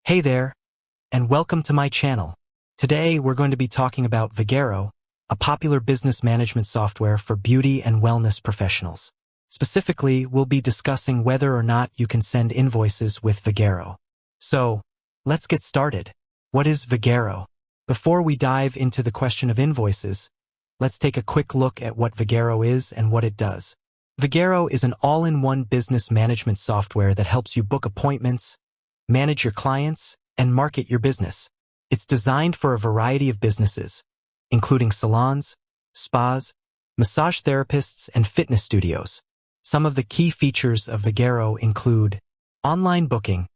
Hey there, and welcome to my channel. Today, we're going to be talking about Vagaro, a popular business management software for beauty and wellness professionals. Specifically, we'll be discussing whether or not you can send invoices with Vagaro. So, let's get started. What is Vagaro? Before we dive into the question of invoices, let's take a quick look at what Vagaro is and what it does. Vagaro is an all-in-one business management software that helps you book appointments, manage your clients, and market your business. It's designed for a variety of businesses, including salons, spas, massage therapists, and fitness studios. Some of the key features of Vagaro include online booking.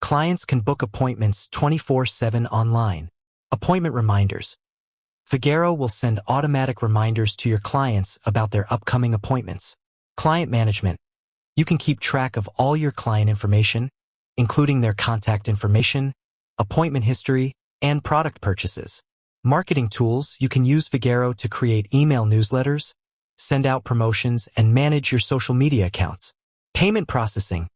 Clients can book appointments 24/7 online. Appointment reminders. Vagaro will send automatic reminders to your clients about their upcoming appointments. Client management. You can keep track of all your client information, including their contact information, appointment history, and product purchases. Marketing tools. You can use Vagaro to create email newsletters, send out promotions, and manage your social media accounts. Payment processing.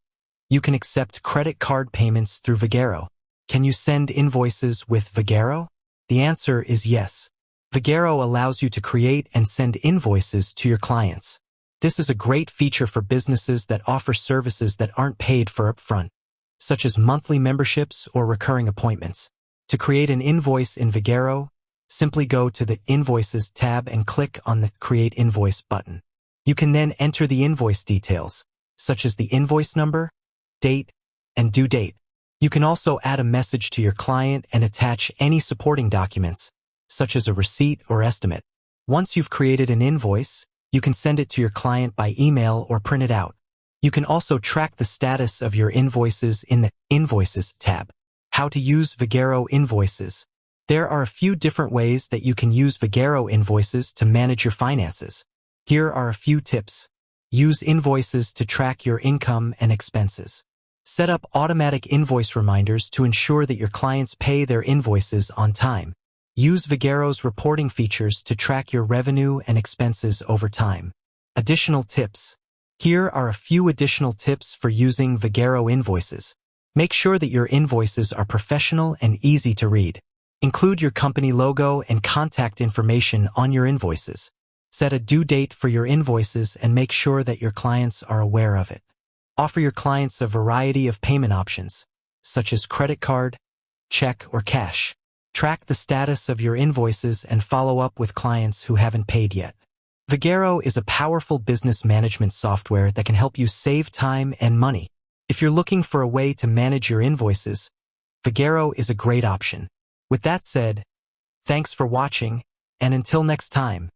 You can accept credit card payments through Vagaro. Can you send invoices with Vagaro? The answer is yes. Vagaro allows you to create and send invoices to your clients. This is a great feature for businesses that offer services that aren't paid for upfront, such as monthly memberships or recurring appointments. To create an invoice in Vagaro, simply go to the Invoices tab and click on the Create Invoice button. You can then enter the invoice details, such as the invoice number, date, and due date. You can also add a message to your client and attach any supporting documents, such as a receipt or estimate. Once you've created an invoice, you can send it to your client by email or print it out. You can also track the status of your invoices in the Invoices tab. How to use Vagaro invoices. There are a few different ways that you can use Vagaro invoices to manage your finances. Here are a few tips. Use invoices to track your income and expenses. Set up automatic invoice reminders to ensure that your clients pay their invoices on time. Use Vagaro's reporting features to track your revenue and expenses over time. Additional tips. Here are a few additional tips for using Vagaro invoices. Make sure that your invoices are professional and easy to read. Include your company logo and contact information on your invoices. Set a due date for your invoices and make sure that your clients are aware of it. Offer your clients a variety of payment options, such as credit card, check, or cash. Track the status of your invoices and follow up with clients who haven't paid yet. Vagaro is a powerful business management software that can help you save time and money. If you're looking for a way to manage your invoices, Vagaro is a great option. With that said, thanks for watching, and until next time.